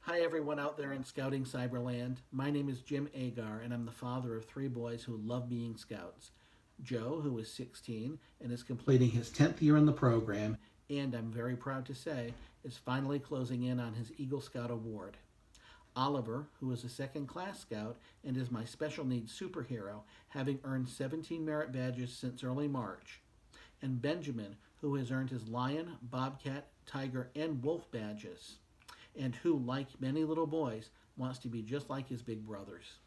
Hi, everyone out there in Scouting Cyberland. My name is Jim Agar, and I'm the father of three boys who love being scouts. Joe, who is 16 and is completing his 10th year in the program, and I'm very proud to say, is finally closing in on his Eagle Scout award. Oliver, who is a second class scout and is my special needs superhero, having earned 17 merit badges since early March. And Benjamin, who has earned his lion, bobcat, tiger, and wolf badges and who, like many little boys, wants to be just like his big brothers.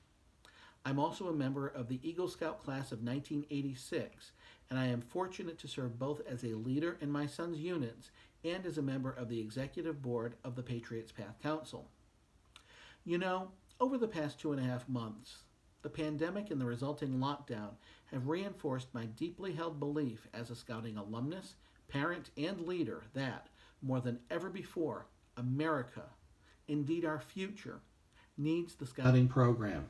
I'm also a member of the Eagle Scout class of 1986, and I am fortunate to serve both as a leader in my son's units and as a member of the executive board of the Patriots Path Council. You know, over the past 2.5 months, the pandemic and the resulting lockdown have reinforced my deeply held belief as a scouting alumnus, parent, and leader that, more than ever before, America, indeed our future, needs the scouting program.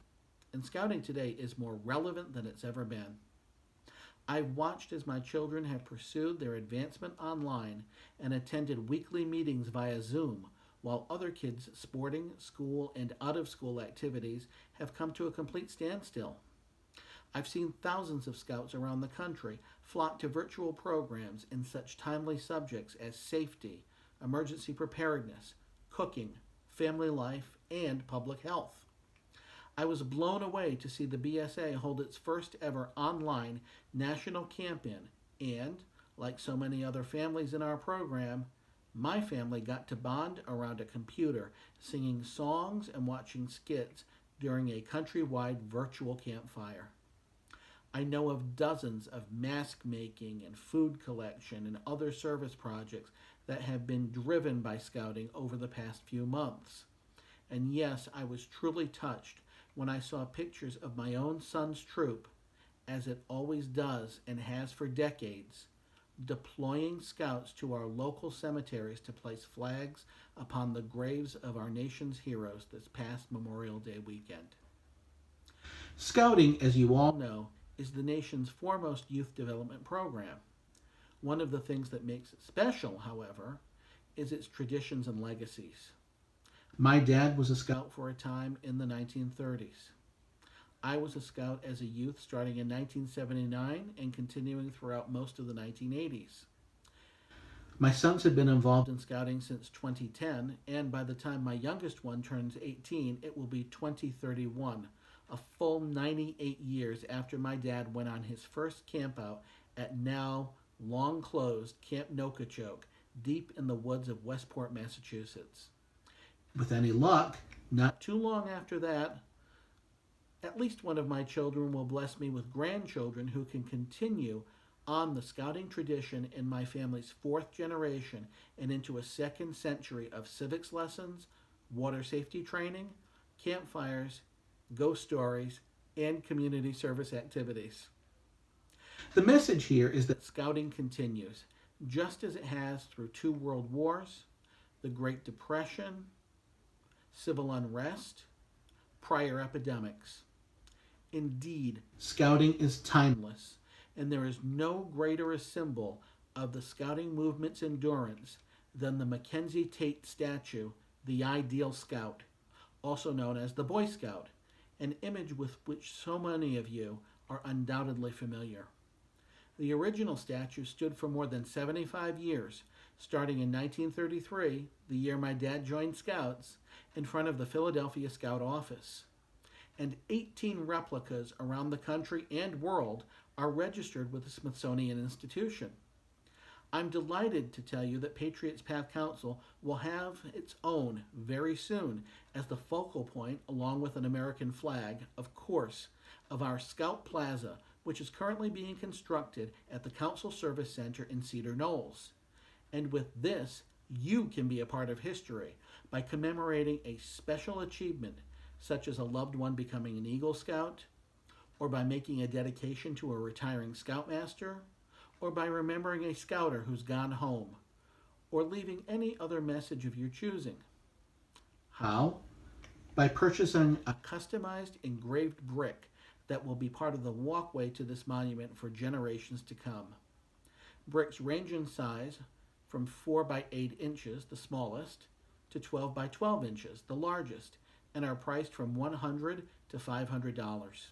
And scouting today is more relevant than it's ever been. I've watched as my children have pursued their advancement online and attended weekly meetings via Zoom, while other kids' sporting, school, and out of school activities have come to a complete standstill. I've seen thousands of scouts around the country flock to virtual programs in such timely subjects as safety, emergency preparedness, cooking, family life, and public health. I was blown away to see the BSA hold its first ever online national camp in, and, like so many other families in our program, my family got to bond around a computer, singing songs and watching skits during a countrywide virtual campfire. I know of dozens of mask making and food collection and other service projects that have been driven by scouting over the past few months. And yes, I was truly touched when I saw pictures of my own son's troop, as it always does and has for decades, deploying scouts to our local cemeteries to place flags upon the graves of our nation's heroes this past Memorial Day weekend. Scouting, as you all know, is the nation's foremost youth development program. One of the things that makes it special, however, is its traditions and legacies. My dad was a scout for a time in the 1930s. I was a scout as a youth starting in 1979 and continuing throughout most of the 1980s. My sons have been involved in scouting since 2010, and by the time my youngest one turns 18, it will be 2031, a full 98 years after my dad went on his first campout at now long closed Camp Nokachoke, deep in the woods of Westport, Massachusetts. With any luck, not too long after that, at least one of my children will bless me with grandchildren who can continue on the scouting tradition in my family's fourth generation and into a second century of civics lessons, water safety training, campfires, ghost stories, and community service activities. The message here is that scouting continues, just as it has through two world wars, the Great Depression, civil unrest, prior epidemics. Indeed, scouting is timeless, and there is no greater a symbol of the scouting movement's endurance than the Mackenzie Tate statue, the Ideal Scout, also known as the Boy Scout, an image with which so many of you are undoubtedly familiar. The original statue stood for more than 75 years, starting in 1933, the year my dad joined Scouts, in front of the Philadelphia Scout office. And 18 replicas around the country and world are registered with the Smithsonian Institution. I'm delighted to tell you that Patriots Path Council will have its own very soon as the focal point, along with an American flag, of course, of our Scout Plaza, which is currently being constructed at the Council Service Center in Cedar Knolls. And with this, you can be a part of history by commemorating a special achievement, such as a loved one becoming an Eagle Scout, or by making a dedication to a retiring Scoutmaster, or by remembering a Scouter who's gone home, or leaving any other message of your choosing. How? By purchasing a customized engraved brick that will be part of the walkway to this monument for generations to come. Bricks range in size from 4 by 8 inches, the smallest, to 12 by 12 inches, the largest, and are priced from $100 to $500.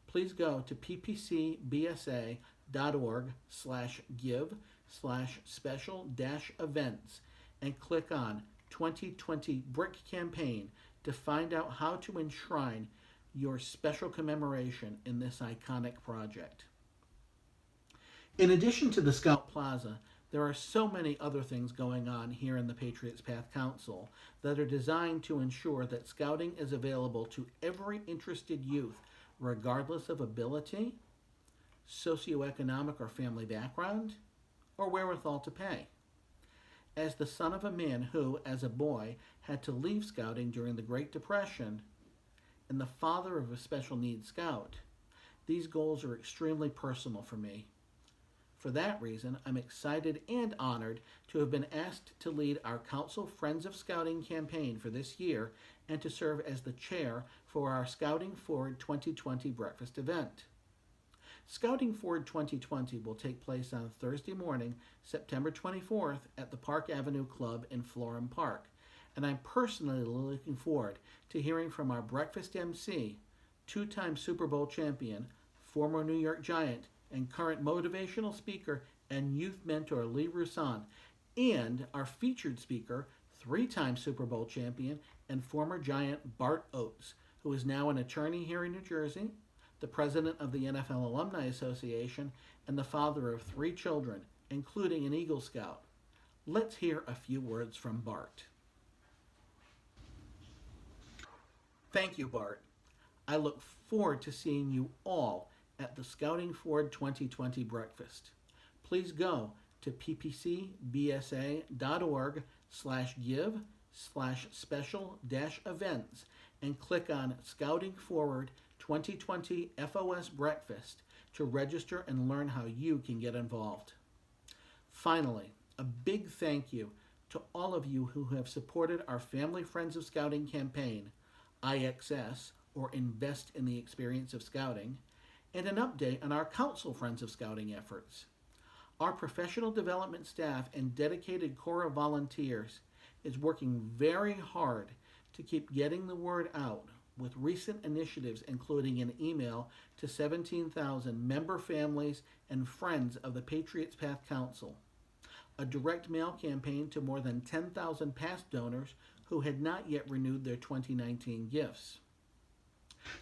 Please go to ppcbsa.org/give/special-events and click on 2020 Brick Campaign to find out how to enshrine your special commemoration in this iconic project. In addition to the Scout Plaza, there are so many other things going on here in the Patriots Path Council that are designed to ensure that scouting is available to every interested youth, regardless of ability, socioeconomic or family background, or wherewithal to pay. As the son of a man who, as a boy, had to leave scouting during the Great Depression, and the father of a special needs scout, these goals are extremely personal for me. For that reason, I'm excited and honored to have been asked to lead our Council Friends of Scouting campaign for this year and to serve as the chair for our Scouting Forward 2020 breakfast event. Scouting Forward 2020 will take place on Thursday morning, September 24th at the Park Avenue Club in Florham Park, and I'm personally looking forward to hearing from our breakfast MC, two-time Super Bowl champion, former New York Giant, and current motivational speaker and youth mentor Lee Roussan, and our featured speaker, three-time Super Bowl champion and former Giant Bart Oates, who is now an attorney here in New Jersey, the president of the NFL Alumni Association, and the father of 3 children, including an Eagle Scout. Let's hear a few words from Bart. Thank you, Bart. I look forward to seeing you all at the Scouting Forward 2020 breakfast. Please go to ppcbsa.org/give/special-events and click on Scouting Forward 2020 FOS Breakfast to register and learn how you can get involved. Finally, a big thank you to all of you who have supported our Family Friends of Scouting campaign, IXS, or Invest in the Experience of Scouting, and an update on our Council Friends of Scouting efforts. Our professional development staff and dedicated corps of volunteers is working very hard to keep getting the word out with recent initiatives including an email to 17,000 member families and friends of the Patriots Path Council, a direct mail campaign to more than 10,000 past donors who had not yet renewed their 2019 gifts,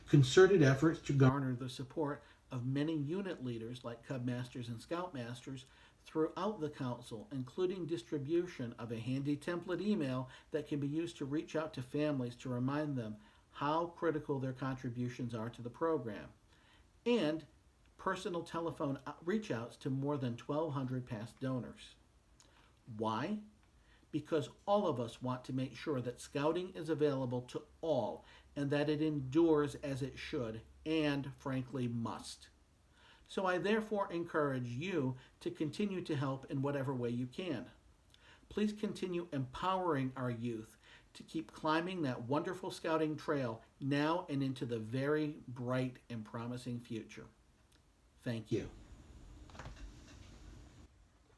concerted efforts to garner the support of many unit leaders like Cub Masters and Scout Masters throughout the council, including distribution of a handy template email that can be used to reach out to families to remind them how critical their contributions are to the program, and personal telephone reach outs to more than 1,200 past donors. Why? Because all of us want to make sure that scouting is available to all and that it endures as it should and, frankly, must. So I therefore encourage you to continue to help in whatever way you can. Please continue empowering our youth to keep climbing that wonderful scouting trail now and into the very bright and promising future. Thank you.